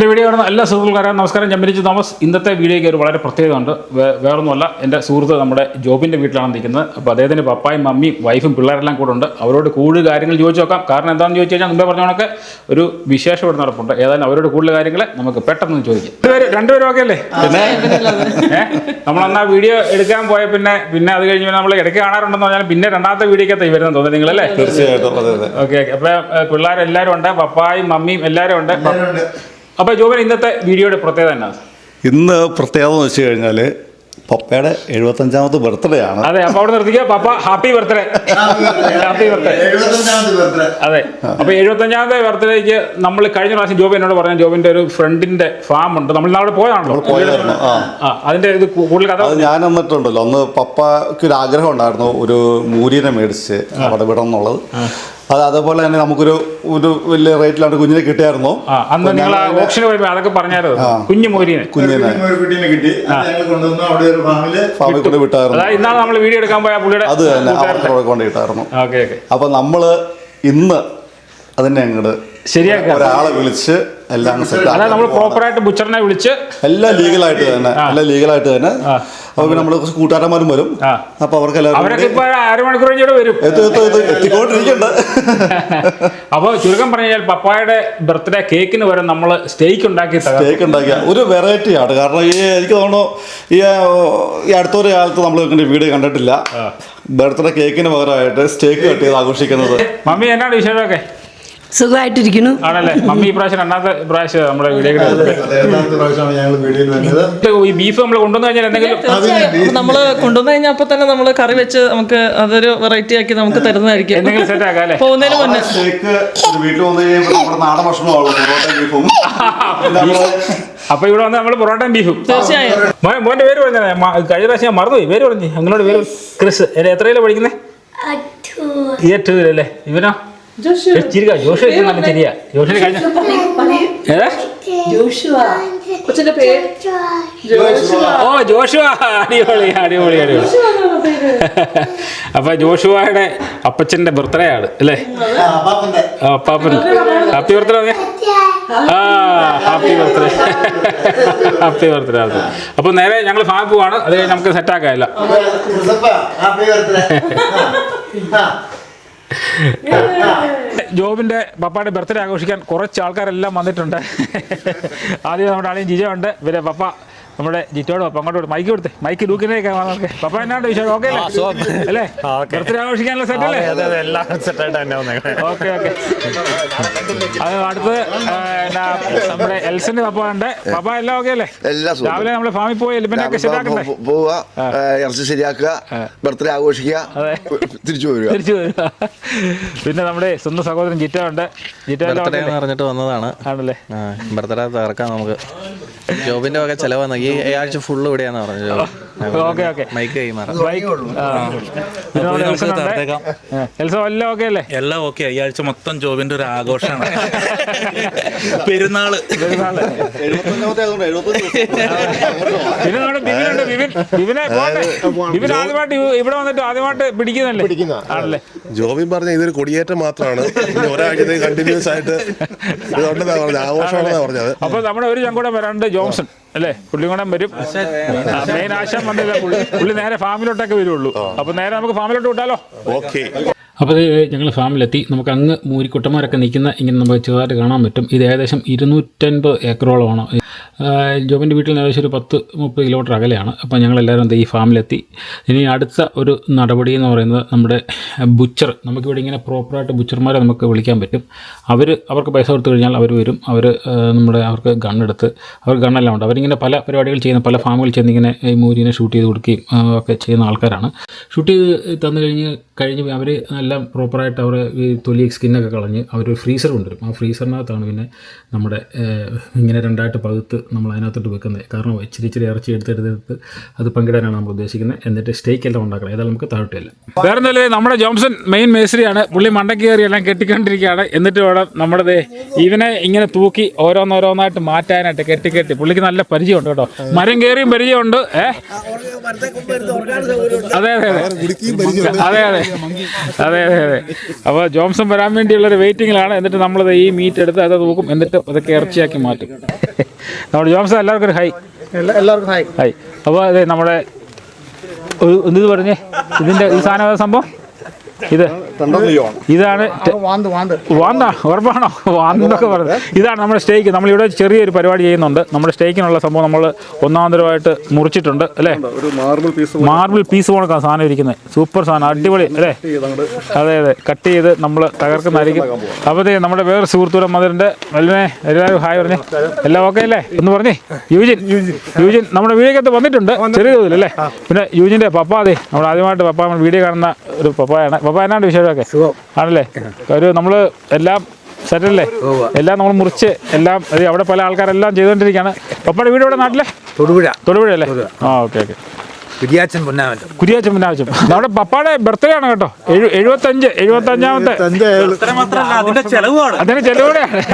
Video കാണുന്ന എല്ലാ സുഹൃത്തുക്കൾക്കും നമസ്കാരം. ഞാൻ ബിനിജു തോമസ്. ഇന്നത്തെ വീഡിയോയ്ക്ക് ഒരു വളരെ പ്രത്യേകതയുണ്ട്. വേറൊന്നുമല്ല, എൻ്റെ സുഹൃത്ത് നമ്മുടെ ജോബിൻ്റെ വീട്ടിലാണ് നിൽക്കുന്നത്. അപ്പോൾ അദ്ദേഹത്തിന് പപ്പായും മമ്മിയും വൈഫും പിള്ളേരെല്ലാം കൂടെ ഉണ്ട്. അവരോട് കൂടുതൽ കാര്യങ്ങൾ ചോദിച്ചു നോക്കാം. കാരണം എന്താണെന്ന് ചോദിച്ചു കഴിഞ്ഞാൽ മുമ്പേ പറഞ്ഞ കണക്ക് ഒരു വിശേഷം ഇവിടെ നടപ്പുണ്ട്. ഏതായാലും അവരോട് കൂടുതൽ കാര്യങ്ങൾ നമുക്ക് പെട്ടെന്ന് ചോദിക്കാം. രണ്ടുപേരും ഓക്കെ അല്ലേ? പിന്നെ നമ്മളന്നാ വീഡിയോ എടുക്കാൻ പോയ പിന്നെ അത് കഴിഞ്ഞ് നമ്മൾ ഇടയ്ക്ക് കാണാറുണ്ടെന്ന് പറഞ്ഞാൽ പിന്നെ രണ്ടാമത്തെ വീഡിയോക്കകത്ത് വരുന്നത് തോന്നുന്നു നിങ്ങളല്ലേ? തീർച്ചയായിട്ടും. ഓക്കെ. അപ്പോൾ പിള്ളേരെല്ലാവരും ഉണ്ട്, പപ്പായും മമ്മിയും എല്ലാവരും ഉണ്ട്. അപ്പോൾ ജോബൻ, ഇന്നത്തെ വീഡിയോയുടെ പ്രത്യേകത എന്നാ? ഇന്ന് പ്രത്യേകത എന്ന് വെച്ച് കഴിഞ്ഞാൽ പപ്പയുടെ 75ാമത്തെ ബർത്ത്ഡേ ആണ്. അതെ, അപ്പോൾ അവിടെ നിർത്തിക്കുക. പപ്പ ഹാപ്പി ബർത്ത്ഡേ. Happy birthday. അതെ, അപ്പോൾ 75ാമത്തെ ബർത്ത്ഡേക്ക് നമ്മൾ കഴിഞ്ഞ പ്രാവശ്യം ജോബ് എന്നോട് പറഞ്ഞ ജോബിന്റെ ഒരു ഫ്രണ്ടിന്റെ ഫാം ഉണ്ട്. നമ്മൾ അവിടെ പോയതാണല്ലോ. അതിന്റെ ഇത് കൂടുതൽ കഥ ഞാൻ വന്നിട്ടുണ്ടല്ലോ. അന്ന് പപ്പയ്ക്ക് ഒരു ആഗ്രഹം ഉണ്ടായിരുന്നു, ഒരു മൂരിനെ മേടിച്ച് അവിടെ വിടണം എന്നുള്ളത്. അതേപോലെ തന്നെ നമുക്കൊരു വലിയ റേറ്റിലാണ് കുഞ്ഞിനെ കിട്ടിയായിരുന്നു. അന്ന് നിങ്ങൾ ഓപ്ഷന് പോയപ്പോ അതൊക്കെ പറഞ്ഞായിരുന്നു. കുഞ്ഞിനെ ഫാമിൽ കൊണ്ട് വിട്ടായിരുന്നു. ഇന്നാണ് നമ്മൾ വീഡിയോ എടുക്കാൻ പോയ പുള്ളിയുടെ അത് തന്നെ അവിടെ കൊണ്ടിട്ടായിരുന്നു. അപ്പൊ നമ്മള് ഇന്ന് അതിനെ അങ്ങോട്ട് ശരിയാക്കാം. ഒരാളെ വിളിച്ച് എല്ലാം സെറ്റ്. അതായത് നമ്മൾ പ്രോപ്പറായിട്ട് ബുച്ചറിനെ വിളിച്ച് എല്ലാം ലീഗലായിട്ട് തന്നെ. അപ്പൊ പിന്നെ നമ്മള് കുറച്ച് കൂട്ടുകാരന്മാരും വരും. അപ്പൊ അവർക്ക് അവരൊക്കെ ഇപ്പൊ അരമണിക്കൂർ കഴിഞ്ഞൂടെ വരും. എത്തിക്കൊണ്ടിരിക്കണ്ട. അപ്പൊ ചുരുക്കം പറഞ്ഞാൽ പപ്പായുടെ ബർത്ത്ഡേ കേക്കിന് വരെ നമ്മള് സ്റ്റേക്ക് ഉണ്ടാക്കിയ ഒരു വെറൈറ്റി ആണ്. കാരണം എനിക്ക് തോന്നുന്നു ഈ അടുത്തൊരു കാലത്ത് നമ്മൾ ഇങ്ങനെ വീഡിയോ കണ്ടിട്ടില്ല. ബർത്ത്ഡേ കേക്കിന് പകരമായിട്ട് സ്റ്റേക്ക് കട്ട് ചെയ്ത് ആഘോഷിക്കുന്നത്. മമ്മി എന്നാണ് വിശേഷമൊക്കെ? സുഖമായിട്ടിരിക്കുന്നു. ആണല്ലേ? മമ്മി ഇപ്രാവശ്യം രണ്ടാമത്തെ പ്രാവശ്യം നമ്മുടെ വീഡിയോ ഈ ബീഫ് നമ്മൾ കൊണ്ടുവന്നു കഴിഞ്ഞാൽ എന്തെങ്കിലും നമ്മള് കൊണ്ടുവന്നു കഴിഞ്ഞാൽ അപ്പൊ തന്നെ നമ്മള് കറി വെച്ച് നമുക്ക് അതൊരു വെറൈറ്റി ആക്കി നമുക്ക് തരുന്നതായിരിക്കും. എന്തെങ്കിലും സെറ്റ് ആക്കാം അല്ലേ? പോകുന്നതിന് മുന്നേ വീട്ടിൽ വന്നു കഴിയുമ്പോൾ നാടൻ ഭക്ഷണമാണല്ലോ പൊറോട്ടയും ബീഫും. അപ്പൊ ഇവിടെ വന്ന് നമ്മള് പൊറോട്ടയും ബീഫും. തീർച്ചയായും. മോന്റെ പേര് പറഞ്ഞ കഴിഞ്ഞ പ്രാവശ്യം ഞാൻ മറന്നുപോയി. പേര് പറഞ്ഞു അങ്ങനോട് പേര് ക്രിസ്. എത്രയിലാണ് പഠിക്കുന്നത്? അല്ലേ? ഇവനോ? ചിരിക്ക. ജോഷു നല്ല ചിരിയാ. ജോഷിന് കഴിഞ്ഞ ജോഷുവ. അടിപൊളി. അപ്പൊ ജോഷുവയുടെ അപ്പച്ചന്റെ ബർത്ത്ഡേ ആണ് അല്ലേ? അപ്പാപ്പൻ ഹാപ്പി ബർത്ത്ഡേ. Happy birthday. അപ്പൊ നേരെ ഞങ്ങൾ ഫാമിൽ പോവാണ്. അത് കഴിഞ്ഞ് നമുക്ക് സെറ്റ് ആക്കാമല്ല. ജോബിന്റെ പപ്പയുടെ ബർത്ത്ഡേ ആഘോഷിക്കാൻ കുറച്ച് ആൾക്കാരെല്ലാം വന്നിട്ടുണ്ട്. ആദ്യം നമ്മുടെ ആളെയും ജിജ ഉണ്ട്. പിന്നെ പപ്പ നമ്മുടെ ജിറ്റോട് പപ്പ അങ്ങോട്ട് മൈക്ക് കൊടുത്തേ. മൈക്ക് ലൂക്കിനേക്ക് പപ്പ എന്നാണ്ട് വിശേഷം? ഓക്കെ അല്ലേ? ബർത്ത്ഡേ ആഘോഷിക്കാനുള്ള സെറ്റ് അല്ലേ? ഓക്കെ. അത് അടുത്ത് നമ്മുടെ എൽസന്റെ പപ്പ ഉണ്ട്. പപ്പ എല്ലാം ഓക്കെ അല്ലേ? രാവിലെ നമ്മള് ഫാമിൽ പോയി എലിമെന്റൊക്കെ ശരിയാക്കണ്ടേ? പോവുക, ഇറച്ചി ശരിയാക്കുക, ബർത്ത്ഡേ ആഘോഷിക്കുക, തിരിച്ചു വരിക. പിന്നെ നമ്മുടെ സ്വന്തം സഹോദരൻ ജിറ്റ ഉണ്ട്. ജിറ്റ പറഞ്ഞിട്ട് വന്നതാണ്. ആണല്ലേ? ബർത്ത്ഡേ തകർക്കാം നമുക്ക്. ജോബിന്റെ വക ചെലവാണ് ഈ ആഴ്ച ഫുള്ള് ഇവിടെയാന്ന് പറഞ്ഞു. മൈക്ക് കൈമാറാം. എല്ലാം ഓക്കെ അല്ലേ? എല്ലാം ഓക്കെ. ഈ ആഴ്ച മൊത്തം ജോബിന്റെ ഒരു ആഘോഷമാണ്. പെരുന്നാള്. പിന്നെ നമ്മുടെ ബിബിനുണ്ട്. ബിബിനെ ബിബിൻ ആദ്യമായിട്ട് ഇവിടെ വന്നിട്ട് ആദ്യമായിട്ട് പിടിക്കുന്നല്ലേ? ആണല്ലേ? ജോബിൻ പറഞ്ഞ ഇതൊരു കൊടിയേറ്റം മാത്രമാണ്. ഒരാഴ്ച കണ്ടിന്യൂസ് ആയിട്ട് ആഘോഷമാണെന്നാണ് പറഞ്ഞത്. അപ്പൊ നമ്മുടെ ഒരു ചങ്കൂടെ വരാണ്ട് ജോൺസൺ അല്ലേ? പുള്ളിയും വരും. മെയിൻ ആശാൻ വന്നില്ല. പുള്ളി നേരെ ഫാമിലോട്ടൊക്കെ വരുള്ളൂ. അപ്പൊ നേരെ നമുക്ക് ഫാമിലോട്ട് വിട്ടാലോ? ഓക്കെ. അപ്പോൾ ഞങ്ങൾ ഫാമിലെത്തി. നമുക്ക് അങ്ങ് മൂരിക്കുട്ടന്മാരൊക്കെ നിൽക്കുന്ന ഇങ്ങനെ നമുക്ക് ചെറുതായിട്ട് കാണാൻ പറ്റും. ഇത് ഏകദേശം 250 ഏക്കറോളമാണ്. ജോബിൻ്റെ വീട്ടിൽ നിന്ന് ഏകദേശം ഒരു 10-30 കിലോമീറ്റർ അകലെയാണ്. അപ്പോൾ ഞങ്ങളെല്ലാവരും ഈ ഫാമിലെത്തി. ഇനി അടുത്ത ഒരു നടപടി എന്ന് പറയുന്നത് നമ്മുടെ ബുച്ചർ. നമുക്കിവിടെ ഇങ്ങനെ പ്രോപ്പറായിട്ട് ബുച്ചർമാരെ നമുക്ക് വിളിക്കാൻ പറ്റും. അവർക്ക് പൈസ കൊടുത്തു കഴിഞ്ഞാൽ അവർ വരും. അവർക്ക് ഗണ്ണെടുത്ത് അവർക്ക് ഗണ്ണെല്ലാം ഉണ്ട്. അവരിങ്ങനെ പല പരിപാടികൾ ചെയ്യുന്ന പല ഫാമുകളിൽ ചെന്ന് ഇങ്ങനെ ഈ മൂരിനെ ഷൂട്ട് ചെയ്ത് കൊടുക്കുകയും ഒക്കെ ചെയ്യുന്ന ആൾക്കാരാണ്. ഷൂട്ട് ചെയ്ത് തന്നു കഴിഞ്ഞ് അവർ എല്ലാം പ്രോപ്പറായിട്ട് അവർ ഈ തൊലി സ്കിന്നൊക്കെ കളഞ്ഞ് അവരൊരു ഫ്രീസർ കൊണ്ടുവരും. ആ ഫ്രീസറിനകത്താണ് പിന്നെ നമ്മുടെ ഇങ്ങനെ രണ്ടായിട്ട് പകുത്ത് നമ്മൾ അതിനകത്തോട്ട് വെക്കുന്നത്. കാരണം ഇച്ചിരി ഇച്ചിരി ഇറച്ചി എടുത്തെടുത്ത് അത് പങ്കിടാനാണ് നമ്മൾ ഉദ്ദേശിക്കുന്നത്. എന്നിട്ട് സ്റ്റേക്ക് എല്ലാം ഉണ്ടാക്കണം. ഏതായാലും നമുക്ക് താഴോട്ടില്ല. വേറെ എന്തായാലും നമ്മുടെ ജോംസൺ മെയിൻ മേസ്ത്രിയാണ്. പുള്ളി മണ്ടയ്ക്ക് കയറി എല്ലാം കെട്ടിക്കൊണ്ടിരിക്കുകയാണ്. എന്നിട്ട് വേണം നമ്മുടെ ഇവനെ ഇങ്ങനെ തൂക്കി ഓരോന്നോരോന്നായിട്ട് മാറ്റാനായിട്ട് കെട്ടി പുള്ളിക്ക് നല്ല പരിചയമുണ്ട് കേട്ടോ. മരം കയറിയും പരിചയമുണ്ട്. അതെ അതെ അതെ അതെ അതെ അതെ അതെ. അപ്പോൾ ജോംസൺ വരാൻ വേണ്ടിയുള്ളൊരു വെയിറ്റിങ്ങിലാണ്. എന്നിട്ട് നമ്മളത് ഈ മീറ്റ് എടുത്ത് അത് തൂക്കും. എന്നിട്ട് അതൊക്കെ ഇറച്ചിയാക്കി മാറ്റും. നമ്മുടെ ജോംസൺ എല്ലാവർക്കും ഒരു ഹൈ. എല്ലാവർക്കും ഹായ്. ഹൈ. അപ്പോൾ അതെ നമ്മുടെ എന്ത് പറഞ്ഞേ ഇതിൻ്റെ ഈ സാധനം സംഭവം ഇതാണ് വാന്ത ഉറപ്പാണോ വാന്തെന്നൊക്കെ പറഞ്ഞത്. ഇതാണ് നമ്മുടെ സ്റ്റേക്ക്. നമ്മളിവിടെ ചെറിയൊരു പരിപാടി ചെയ്യുന്നുണ്ട്. നമ്മുടെ സ്റ്റേക്കിനുള്ള സംഭവം നമ്മൾ ഒന്നാന്തരമായിട്ട് മുറിച്ചിട്ടുണ്ട് അല്ലേ. മാർബിൾ പീസ് പോണക്കാണ് സാധനം ഇരിക്കുന്നത്. സൂപ്പർ സാധനം, അടിപൊളി അല്ലേ. അതെ അതെ, കട്ട് ചെയ്ത് നമ്മൾ തകർക്കുന്നതായിരിക്കും. അപ്പോൾ നമ്മുടെ വേറെ സുഹൃത്തൂടെ മദറിൻ്റെ വെല്ലുമേ എല്ലാവരും ഹായ് പറഞ്ഞേ. എല്ലാം ഓക്കെ അല്ലേ എന്ന് പറഞ്ഞേ. യൂജിൻ നമ്മുടെ വീഡിയോക്കകത്ത് വന്നിട്ടുണ്ട് ചെറിയ തോതിലല്ലേ. പിന്നെ യൂജിൻ്റെ പപ്പ അതെ നമ്മൾ ആദ്യമായിട്ട് പപ്പ നമ്മൾ വീഡിയോ കാണുന്ന ഒരു പപ്പായാണ്. പപ്പ എന്നാണ്ട് വിശേഷമൊക്കെ ആണല്ലേ. ഒരു നമ്മൾ എല്ലാം സെറ്റല്ലേ, എല്ലാം നമ്മൾ മുറിച്ച് എല്ലാം അവിടെ പല ആൾക്കാരെല്ലാം ചെയ്തുകൊണ്ടിരിക്കുകയാണ്. പപ്പയുടെ വീട് ഇവിടെ നാട്ടിലെ തൊടുപുഴ അല്ലേ. ആ ഓക്കെ ഓക്കെ. കുരിയാച്ചൻ പൊന്നാമറ്റം. നമ്മുടെ പപ്പയുടെ ബർത്ത്ഡേ ആണ് കേട്ടോ. 75ാമത്തെ. അതിന്റെ ചെലവാണ്.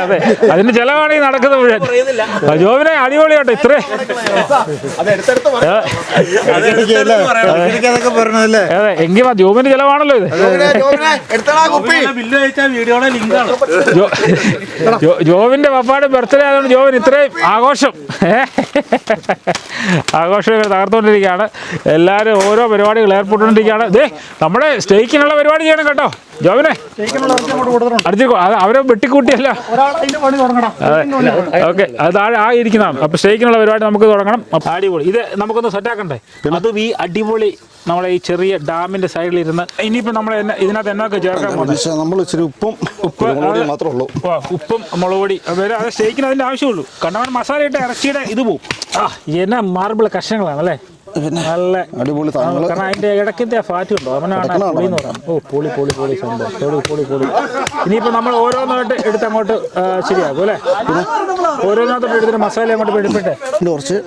അതെ അതിന്റെ ചെലവാണ് ഈ നടക്കുന്നത് മുഴുവൻ. ജോബിനെ അടിപൊളി കേട്ടോ. ഇത്രേ അതെ എങ്കിൽ ജോബിന്റെ ചെലവാണല്ലോ ഇത്. ജോബിന്റെ പപ്പയുടെ ബർത്ത്ഡേ ആയതുകൊണ്ട് ജോബിന് ഇത്രയും ആഘോഷം തകർത്തുകൊണ്ടിരിക്കുകയാണ്. എല്ലാവരും ഓരോ പരിപാടികൾ ഏർപ്പെട്ടുകൊണ്ടിരിക്കുകയാണ്. നമ്മുടെ സ്റ്റേക്കിനുള്ള പരിപാടി ചെയ്യണം കേട്ടോ ജോബിനെ. അടുത്തേക്കോ അവരെ വെട്ടിക്കൂട്ടിയല്ല. ഓക്കെ അത് താഴെ ഇരിക്കുന്നതാണ്. അപ്പോൾ സ്റ്റേക്കിനുള്ള പരിപാടി നമുക്ക് തുടങ്ങണം. അടിപൊളി. ഇത് നമുക്കൊന്ന് സെറ്റാക്കണ്ടേ. അതും ഈ അടിപൊളി നമ്മളെ ഈ ചെറിയ ഡാമിന്റെ സൈഡിലിരുന്ന് ഇനിയിപ്പോൾ നമ്മൾ ഇതിനകത്ത് എന്നൊക്കെ ചേർക്കാൻ പോകുന്നത് നമ്മൾ ഇച്ചിരി ഉപ്പും മാത്രമേ ഉള്ളൂ. ഉപ്പും മുളക് പൊടി അത് സ്റ്റേക്കിന് അതിൻ്റെ ആവശ്യമുള്ളൂ. കാരണം മസാല ഇട്ട് ഇറച്ചിയുടെ ഇത് പോവും. എന്നാ മാർബിൾ കഷ്ണങ്ങളാണ് അല്ലേ. നല്ല അടിപൊളി. കാരണം അതിന്റെ ഇടയ്ക്കത്തെ ഫാറ്റ് ഉണ്ടോ അവനാണ് പുളി എന്ന് പറയുന്നത്. ഓ പൊളി സംഭവം പൊളി. ഇനിയിപ്പോൾ നമ്മൾ ഓരോന്നായിട്ട് എടുത്ത് അങ്ങോട്ട് ശരിയാക്കും അല്ലേ. ഓരോന്നായിട്ട് എടുത്തിട്ട് മസാല അങ്ങോട്ട് എടുപ്പിട്ടെ കുറച്ച്.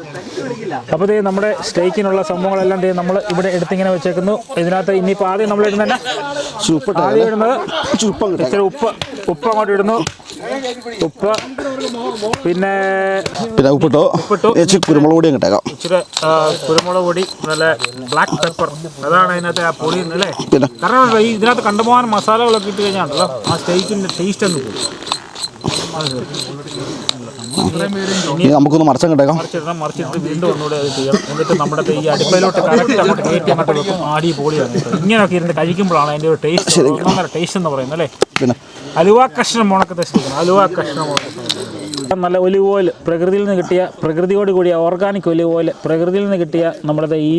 അപ്പോൾ നമ്മുടെ സ്റ്റേക്കിനുള്ള സംഭവങ്ങളെല്ലാം നമ്മൾ ഇവിടെ എടുത്തിങ്ങനെ വെച്ചേക്കുന്നു. ഇതിനകത്ത് ഇനിയിപ്പോൾ ആദ്യം നമ്മൾ ഇടുന്ന ആദ്യം ഇടുന്നത് ഇച്ചിരി ഉപ്പ് അങ്ങോട്ട് ഇടുന്നു. ഉപ്പ് പിന്നെ ഉപ്പിട്ടു. കുരുമുളക് പൊടി ഇട്ടേക്കാം. ഇച്ചിരി കുരുമുളക് പൊടി, നല്ല ബ്ലാക്ക് പെപ്പർ, അതാണ് അതിനകത്ത് ആ പൊടി അല്ലേ. കാരണം ഇതിനകത്ത് കണ്ടുപോകാൻ മസാലകളൊക്കെ ഇട്ട് കഴിഞ്ഞാണല്ലോ ആ സ്റ്റേക്കിൻ്റെ ടേസ്റ്റ് ഒന്ന് പോകും. നമുക്കൊന്ന് മറിച്ചിടണം. മറിച്ചിട്ട് വീണ്ടും ഒന്നുകൂടെ അത് ചെയ്യണം. എന്നിട്ട് നമ്മുടെ ഈ അടുപ്പയിലോട്ട് കറക്റ്റ് അങ്ങോട്ട് കയറ്റി അങ്ങോട്ട് വെക്കും. ആടി പൊളിയാണ്. ഇങ്ങനെയൊക്കെ ഇരുന്ന് കഴിക്കുമ്പോഴാണ് അതിൻ്റെ ഒരു ടേസ്റ്റ്, ഒന്നൊന്നര ടേസ്റ്റ് എന്ന് പറയുന്നത് അല്ലേ. അലുവ കഷ്ണം ഉണക്കത്തെ സ്റ്റേക്കാണ്. അലുവ കഷ്ണം നല്ല ഒലിവ് ഓയിൽ പ്രകൃതിയിൽ നിന്ന് കിട്ടിയ, പ്രകൃതിയോട് കൂടിയ ഓർഗാനിക് ഒലിവ് ഓയിൽ പ്രകൃതിയിൽ നിന്ന് കിട്ടിയ നമ്മുടെ ഈ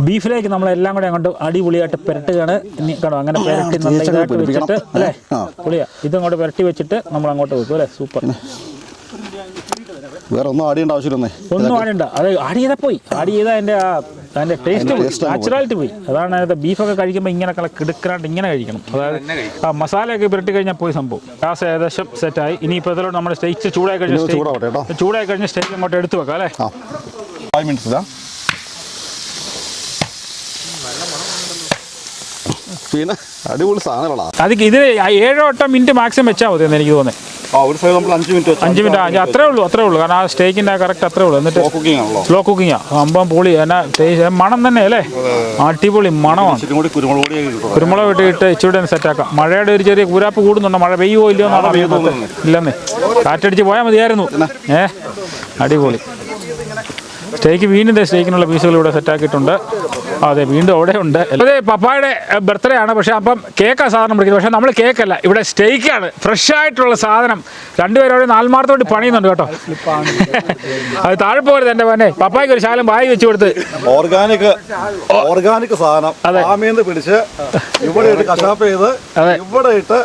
ബീഫിലേക്ക് നമ്മളെല്ലാം കൂടെ അങ്ങോട്ട് അടിപൊളിയായിട്ട് പുരട്ടുകയാണ്. ഇനി കാണോ അങ്ങനെ പുരട്ടി നല്ല ഇതായിട്ട് വെച്ചിട്ട് അല്ലേ പൊളിയാ. ഇതങ്ങോട്ട് പുരട്ടി വെച്ചിട്ട് നമ്മൾ അങ്ങോട്ട് വെക്കും അല്ലേ. സൂപ്പർ. വേറെ ഒന്നും ആഡ് ചെയ്യേണ്ട ആവശ്യമില്ലെന്നേ. ഒന്നും ആടേണ്ട. അത് ആഡ് ചെയ്താൽ പോയി. ആഡ് ചെയ്താൽ അതിൻ്റെ ടേസ്റ്റ് നാച്ചുറാലിറ്റി പോയി. അതാണ് അതിനകത്ത് ബീഫൊക്കെ കഴിക്കുമ്പോൾ ഇങ്ങനെ കിടക്കാണ്ട് ഇങ്ങനെ കഴിക്കണം. അതായത് ആ മസാലയൊക്കെ പുരട്ടി കഴിഞ്ഞാൽ പോയി സംഭവം. ഗ്യാസ് ഏകദേശം സെറ്റായി. ഇനിയിപ്പോൾ ഇതിലോട്ട് നമ്മുടെ സ്റ്റേക്ക് ചൂടായി കഴിഞ്ഞ സ്റ്റേക്ക് അങ്ങോട്ട് എടുത്ത് വെക്കാം അല്ലേ. 5 minutes. പിന്നെ അടിപൊളി സാധനങ്ങളാണ്. അത് ഇത് 7-8 മിനിറ്റ് മാക്സിമം വെച്ചാൽ മതി എന്ന് എനിക്ക് തോന്നുന്നത്. ഒരു സൈഡ് നമ്മൾ 5 മിനിറ്റ് അത്രേ ഉള്ളൂ. കാരണം ആ സ്റ്റേക്കിൻ്റെ കറക്റ്റ് അത്രേ ഉള്ളൂ. എന്നിട്ട് സ്ലോ കുക്കിങ്ങാണ് സംഭവം. പൊളി. എന്നാ മണം തന്നെ അല്ലേ. അടിപൊളി മണമാണ്. കുരുമുളക് ഇട്ട് ഇച്ചിരി സെറ്റാക്കാം. മഴയുടെ ഒരു ചെറിയ കൂരാപ്പ് കൂടുന്നുണ്ടോ. മഴ പെയ്യുമോ ഇല്ലയോ എന്നാണ് അറിയുന്നത്. ഇല്ലെന്നേ, കാറ്റടിച്ച് പോയാൽ മതിയായിരുന്നു. അടിപൊളി. സ്റ്റേക്ക് വീണ്ടും സ്റ്റേക്കിനുള്ള പീസുകൾ ഇവിടെ സെറ്റാക്കിയിട്ടുണ്ട്. അതെ വീണ്ടും അവിടെ ഉണ്ട്. അതെ പപ്പായുടെ ബർത്ത്ഡേ ആണ്. പക്ഷേ അപ്പം കേക്കാണ് സാധനം പിടിക്കുന്നത്. പക്ഷേ നമ്മൾ കേക്കല്ല, ഇവിടെ സ്റ്റേക്കാണ്. ഫ്രഷ് ആയിട്ടുള്ള സാധനം. രണ്ടുപേരോട് നാൽമാർത്തോട്ട് പണിയുന്നുണ്ട് കേട്ടോ. അത് താഴെ പോകരുത് എൻ്റെ മോനെ. പപ്പായ്ക്ക് ഒരു ശാലം വായി വെച്ച് കൊടുത്ത് ഓർഗാനിക് സാധനം ഫാമിന്ന് പിടിച്ച് ഇവിടെ ഇട്ട് കശാപ്പ് ചെയ്ത് ഇവിടെ ഇട്ട്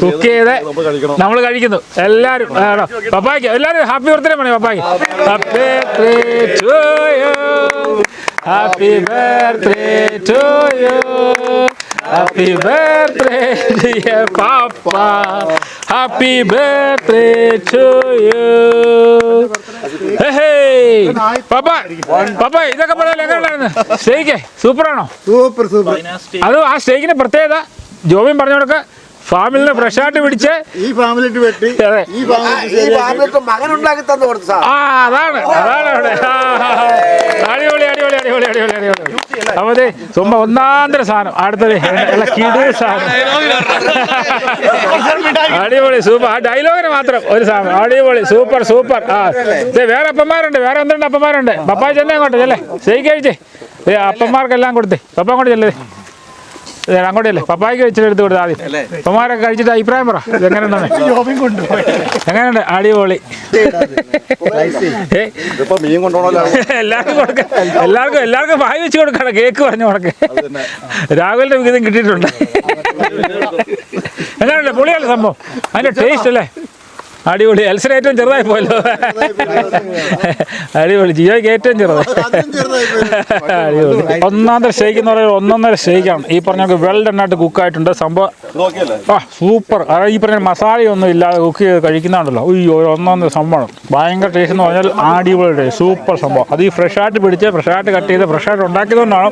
കുക്ക് ചെയ്ത് നമ്മൾ കഴിക്കുന്നു എല്ലാവരും. പപ്പായ്ക്ക് എല്ലാവരും ഹാപ്പി ബർത്ത്ഡേ പണി. പപ്പായ്ക്ക് happy birthday to you, happy birthday to you, happy birthday dear papa, happy birthday to you. Papa ഇതൊക്കെ പറഞ്ഞാൽ എങ്ങനെയുണ്ടായിരുന്നു സ്റ്റേക്ക്? സൂപ്പറാണോ? Super super. അത് ആ സ്റ്റേക്കിന്റെ പ്രത്യേകത ജോബിൻ പറഞ്ഞോടൊക്കെ ഫാമിലിനെ ഫ്രഷായിട്ട് പിടിച്ച് ഈ ഫാമിലിട്ട് വെട്ടി അതെ മകനുണ്ടാക്കി തന്നു കൊടുത്ത സാധനം. ആ അതാണ് അവിടെ. അടിപൊളി അടിപൊളി അടിപൊളി അടിപൊളി അടിപൊളി. അപ്പൊ അതെ സുമ്പ ഒന്നാന്തര സാധനം. അടുത്തത് കിടു സാധനം. അടിപൊളി സൂപ്പർ. ആ ഡയലോഗിന് മാത്രം ഒരു സാധനം. അടിപൊളി സൂപ്പർ സൂപ്പർ. ആ വേറെ അപ്പന്മാരുണ്ട്, വേറെ എന്തുണ്ട് അപ്പന്മാരുണ്ട്. പപ്പായ ചെന്നേ അങ്ങോട്ട് ചെല്ലേ, ശരി കഴിച്ചേ. അപ്പന്മാർക്കെല്ലാം കൊടുത്തേ. പപ്പ അങ്ങോട്ട് ചെല്ലേ, അങ്ങോട്ടല്ലേ പപ്പായ്ക്ക് വെച്ചിട്ട് എടുത്ത് കൊടുത്താൽ ആദ്യം. അപ്പന്മാരൊക്കെ കഴിച്ചിട്ട് അഭിപ്രായം പറ. എങ്ങനെയുണ്ടെന്ന്? എങ്ങനെയുണ്ട്? അടിപൊളി. എല്ലാവർക്കും കൊടുക്ക, എല്ലാവർക്കും വായി വെച്ച് കൊടുക്കണം. കേക്ക് പറഞ്ഞു കൊടുക്കേ. രാഹുലിന്റെ വിഹിതം കിട്ടിയിട്ടുണ്ട്. എങ്ങനെയുണ്ട്? പൊളിയല്ലേ സംഭവം? അതിന്റെ ടേസ്റ്റ് അല്ലേ? അടിപൊളി. എൽസിന് ഏറ്റവും ചെറുതായി പോയല്ലോ. അടിപൊളി. ജിയോയ്ക്ക് ഏറ്റവും ചെറുതായി. അടിപൊളി. ഒന്നാന്തര സ്റ്റേക്ക് എന്ന് പറയുന്നത് ഒന്നൊന്നര സ്റ്റേക്കാണ്. ഈ പറഞ്ഞ വെൽ ഡൺ ആയിട്ട് കുക്കായിട്ടുണ്ട് സംഭവം. ആ സൂപ്പർ. ഈ പറഞ്ഞ മസാലയൊന്നും ഇല്ലാതെ കുക്ക് ചെയ്ത് കഴിക്കുന്നുണ്ടല്ലോ. അയ്യോ ഒന്നൊന്നര സംഭവം. ഭയങ്കര ടേസ്റ്റ് എന്ന് പറഞ്ഞാൽ അടിപൊളി ടേസ്റ്റ്. സൂപ്പർ സംഭവം. അത് ഈ ഫ്രഷായിട്ട് പിടിച്ച് ഫ്രഷായിട്ട് കട്ട് ചെയ്ത് ഫ്രഷായിട്ട് ഉണ്ടാക്കിയതുകൊണ്ടാണ്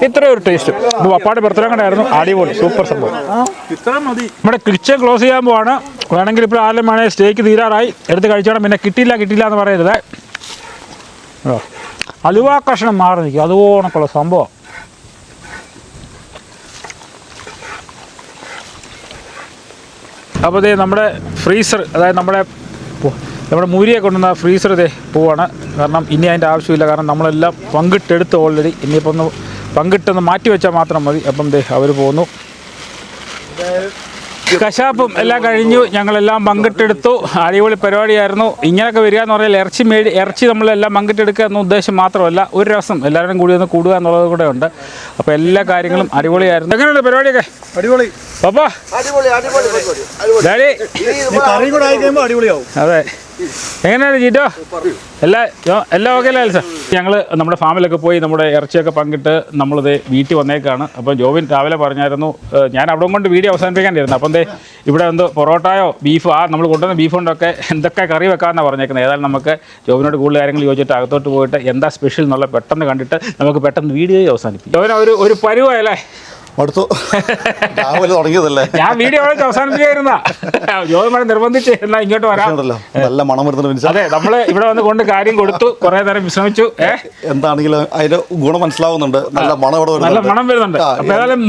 ഇത്രയും ഒരു ടേസ്റ്റ്. ഇത് പപ്പായുടെ ബർത്ത്ഡേ കണ്ടായിരുന്നു. അടിപൊളി സൂപ്പർ സംഭവം. നമ്മുടെ കിച്ചൺ ക്ലോസ് ചെയ്യാൻ പോവാണ്. വേണമെങ്കിൽ ഇപ്പോൾ ആരും വേണമെങ്കിൽ സ്റ്റേക്ക് തീരാറായി എടുത്ത് കഴിച്ചോണം. പിന്നെ കിട്ടിയില്ല എന്ന് പറയരുത്. അലുവ കഷ്ണം മാറി നിൽക്കും. അതുപോണക്കുള്ള സംഭവം. അപ്പോൾ ഇതേ നമ്മുടെ ഫ്രീസർ, അതായത് നമ്മുടെ മൂരിയെ കൊണ്ടുവന്ന ഫ്രീസർ ഇതേ പോവാണ്. കാരണം ഇനി അതിൻ്റെ ആവശ്യമില്ല. കാരണം നമ്മളെല്ലാം പങ്കിട്ടെടുത്ത് ഓൾറെഡി. ഇനിയിപ്പോൾ ഒന്ന് പങ്കിട്ടൊന്ന് മാറ്റി വെച്ചാൽ മാത്രം മതി. അപ്പം ദേ അവർ പോകുന്നു. കശാപ്പും എല്ലാം കഴിഞ്ഞു. ഞങ്ങളെല്ലാം പങ്കിട്ടെടുത്തു. അടിപൊളി പരിപാടിയായിരുന്നു. ഇങ്ങനെയൊക്കെ വരിക എന്ന് പറഞ്ഞാൽ ഇറച്ചി നമ്മളെല്ലാം പങ്കിട്ടെടുക്കുക എന്ന ഉദ്ദേശം മാത്രമല്ല, ഒരു രസം എല്ലാവരും കൂടി ഒന്ന് കൂടുക എന്നുള്ളത് കൂടെ ഉണ്ട്. അപ്പോൾ എല്ലാ കാര്യങ്ങളും അടിപൊളിയായിരുന്നു. എങ്ങനെയുണ്ട് പരിപാടിയൊക്കെ? അടിപൊളി. പപ്പാ ഡാഡി കറി കൂടെ ആയി കഴിയുമ്പോൾ അടിപൊളിയാവും. അതെ. എങ്ങനെയാണ് ജീറ്റോ? എല്ലാം ഓക്കെ അല്ലേ എൽസ? ഞങ്ങൾ നമ്മുടെ ഫാമിലൊക്കെ പോയി നമ്മുടെ ഇറച്ചിയൊക്കെ പങ്കിട്ട് നമ്മളിത് വീട്ടിൽ വന്നേക്കാണ്. അപ്പോൾ ജോബിൻ രാവിലെ പറഞ്ഞായിരുന്നു ഞാൻ അവിടെ കൊണ്ട് വീഡിയോ അവസാനിപ്പിക്കാണ്ടിരുന്നു. അപ്പം ഇവിടെ എന്തോ പൊറോട്ടയോ ബീഫോ നമ്മൾ കൊണ്ടുവന്ന ബീഫ് കൊണ്ടൊക്കെ എന്തൊക്കെ കറി വെക്കാമെന്നാണ് പറഞ്ഞേക്കുന്നത്. ഏതായാലും നമുക്ക് ജോബിനോട് കൂടുതൽ കാര്യങ്ങൾ ചോദിച്ചിട്ട് അകത്തോട്ട് പോയിട്ട് എന്താ സ്പെഷ്യൽ എന്നുള്ള പെട്ടെന്ന് കണ്ടിട്ട് നമുക്ക് പെട്ടെന്ന് വീഡിയോ അവസാനിപ്പിക്കും. ജോബിന ഒരു പരുവല്ലേ? അടുത്തു രാവിലെ തുടങ്ങിയതല്ലേ? ഞാൻ വീഡിയോ അവസാനിപ്പിക്കായിരുന്ന ജോബിനെ നിർബന്ധിച്ച് എന്നാ ഇങ്ങോട്ട് വരാം. നല്ല മണം വരുന്നുണ്ട്. അതെ, നമ്മള് ഇവിടെ വന്ന് കൊണ്ട് കാര്യം കൊടുത്തു, കുറെ നേരം വിശ്രമിച്ചു. എന്താണെങ്കിലും അതിന്റെ ഗുണം മനസ്സിലാവുന്നുണ്ട്. നല്ല മണം ഇവിടെ നല്ല മണം വരുന്നുണ്ട്. അപ്പൊ ഏതായാലും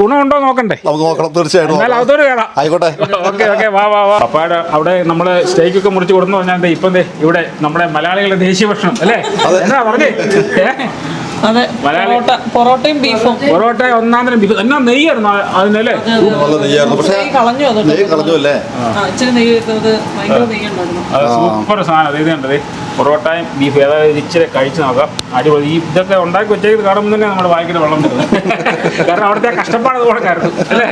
ഗുണമുണ്ടോ നോക്കണ്ടേ? നമുക്ക് നോക്കണം. തീർച്ചയായിട്ടും അകത്തോട്ട് കയറാം. ആയിക്കോട്ടെ. ഓക്കെ വാ. പപ്പായുടെ അവിടെ നമ്മള് സ്റ്റേക്കൊക്കെ മുറിച്ച് കൊടുന്നു പറഞ്ഞാൽ ഇപ്പം ഇവിടെ നമ്മുടെ മലയാളികളുടെ ദേശീയ ഭക്ഷണം അല്ലേ? എന്നാ പറഞ്ഞേ? അതെ, പൊറോട്ടയും ബീഫും. പൊറോട്ട ഒന്നാന്തരം ബീഫ് എന്നാ നെയ്യായിരുന്നു അതിനല്ലേ? നല്ല നെയ്യായിരുന്നു. പക്ഷേ കളഞ്ഞു അത് കളഞ്ഞു അല്ലേ? ഇച്ചിരി നെയ്യ് വെക്കുന്നത് ഭയങ്കര നെയ്യുണ്ടായിരുന്നു. അത് സൂപ്പർ സാധനം. ഇത് കണ്ടത് പൊറോട്ടയും ബീഫ് ഏതായാലും ഇച്ചിരി കഴിച്ച് നോക്കാം. അടിപൊളി. ഇതൊക്കെ ഉണ്ടാക്കി വെച്ചേക്ക് കാണുമ്പോൾ തന്നെ നമ്മുടെ വായിക്കുന്ന വെള്ളം വരുന്നത്. കാരണം അവിടുത്തെ കഷ്ടപ്പാട് അതുകൊണ്ടായിരുന്നു അല്ലേ?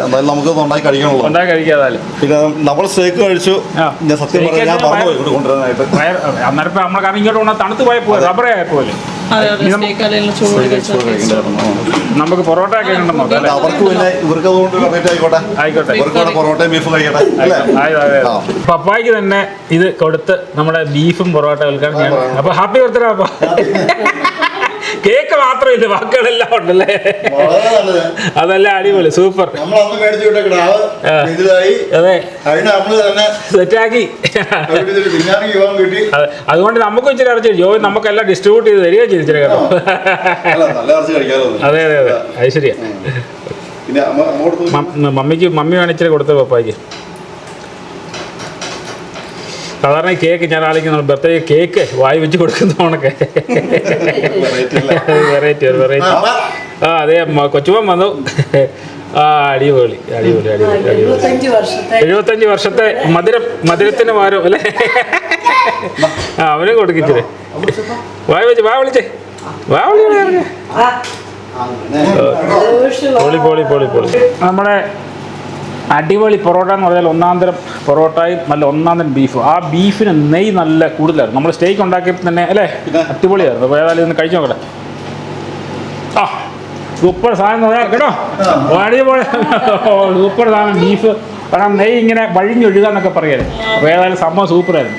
എന്തായാലും നമുക്ക് ഉണ്ടാക്കി കഴിക്കണമല്ലോ. ഉണ്ടാക്കി കഴിക്കാതായാലും. പിന്നെ നമ്മൾ സ്റ്റേക്ക് കഴിച്ചു. ഞാൻ സത്യം പറഞ്ഞാൽ ഞാൻ മറന്നുപോയി ഇവിടെ കൊണ്ടുവരാനായിട്ട്. അന്നേരം നമ്മൾ കാരണം ഇങ്ങോട്ട് കൊണ്ടാൽ തണുത്ത് പോയ പോലെ റബ്ബറേ ആയ പോലെ. നമുക്ക് പൊറോട്ട ഒക്കെ ഉണ്ടെന്നോ? അവർക്ക് പിന്നെ ഇവർക്ക് അതുകൊണ്ട് ആയിക്കോട്ടെ. ഇവർക്ക് പൊറോട്ടയും ബീഫും കഴിക്കട്ടെ. പപ്പായ്ക്ക് തന്നെ ഇത് കൊടുത്ത് നമ്മുടെ ബീഫും പൊറോട്ട കേൾക്കാൻ ഞാൻ. അപ്പൊ ഹാപ്പി ബർത്ത്ഡേ പപ്പ. കേക്ക് മാത്രമില്ല, ബാക്കികളെല്ലാം ഉണ്ടല്ലേ? അതല്ല അടിപൊളി സൂപ്പർ. അതെ, സെറ്റാക്കി. അതുകൊണ്ട് നമുക്കും ഇച്ചിരി ഇറച്ചി ജോബി നമുക്കെല്ലാം ഡിസ്ട്രിബ്യൂട്ട് ചെയ്ത് തരികയും ചെയ്തിച്ചിരി കേട്ടോ. അതെ അത് ശരിയാ. മമ്മി വേണിച്ചിരി കൊടുത്ത പപ്പായ്ക്ക്. സാധാരണ കേക്ക് ഞാൻ ആളിക്കുന്ന ബർത്ത്ഡേ കേക്ക് വായി വെച്ച് കൊടുക്കുന്നവണൊക്കെ വെറൈറ്റി. ആ അതെ, കൊച്ചുമൻ വന്നു. അടിപൊളി 75 വർഷത്തെ മധുരത്തിന് മാറും അല്ലേ? അവനും കൊടുക്കിച്ചില്ലേ? വായി വെച്ച് വിളിച്ചേ പൊളി. നമ്മുടെ അടിപൊളി പൊറോട്ട എന്ന് പറഞ്ഞാൽ ഒന്നാന്തരം പൊറോട്ടയും നല്ല ഒന്നാന്തരം ബീഫും. ആ ബീഫിന് നെയ്യ് നല്ല കൂടുതലായിരുന്നു. നമ്മൾ സ്റ്റേക്ക് ഉണ്ടാക്കിയപ്പോൾ തന്നെ അല്ലേ? അടിപൊളിയായിരുന്നു. അപ്പോൾ ഏതായാലും ഒന്ന് കഴിച്ചു നോക്കട്ടെ. സൂപ്പർ സാധനം കേട്ടോ. അടിപൊളി സൂപ്പർ സാധനം. ബീഫ് കാരണം നെയ്യ് ഇങ്ങനെ വഴിഞ്ഞൊഴുകാന്നൊക്കെ പറയാറ്. അപ്പോൾ ഏതായാലും സംഭവം സൂപ്പറായിരുന്നു.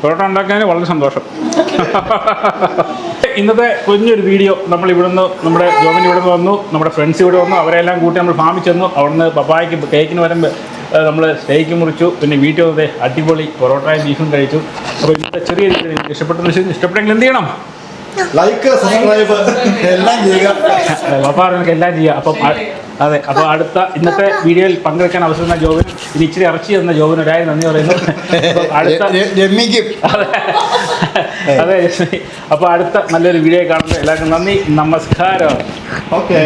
പൊറോട്ട ഉണ്ടാക്കാൻ വളരെ സന്തോഷം. ഇന്നത്തെ കുഞ്ഞൊരു വീഡിയോ നമ്മൾ ഇവിടുന്ന് നമ്മുടെ ജോബിൻ്റെ ഇവിടെ വന്നു, നമ്മുടെ ഫ്രണ്ട്സ് ഇവിടെ വന്നു, അവരെല്ലാം കൂട്ടി നമ്മൾ ഫാമിൽ ചെന്നു. അവിടുന്ന് പപ്പായ്ക്ക് കേക്കിന് വരുമ്പോൾ നമ്മൾ സ്റ്റേക്ക് മുറിച്ചു. പിന്നെ വീട്ടിൽ വന്നതേ അടിപൊളി പൊറോട്ടയും ബീഫും കഴിച്ചു. അപ്പോൾ ഇന്നത്തെ ചെറിയ രീതിയിൽ ഇഷ്ടപ്പെട്ടെങ്കിൽ എന്ത് ചെയ്യണം? ലൈക്ക്, സബ്സ്ക്രൈബ് എല്ലാം ചെയ്യുക. പപ്പ നിങ്ങൾക്ക് എല്ലാം ചെയ്യാം. അപ്പം അതെ, അപ്പോൾ അടുത്ത ഇന്നത്തെ വീഡിയോയിൽ പങ്കെടുക്കാൻ അവസരം തന്ന ജോബിന്, ഇത് ഇച്ചിരി ഇറച്ചി തന്ന ജോബിന് ഒരായി നന്ദി പറയുന്നു. അതെ, അപ്പോൾ അടുത്ത നല്ലൊരു വീഡിയോ കാണുന്നത് എല്ലാവർക്കും നന്ദി, നമസ്കാരം. ഓക്കെ.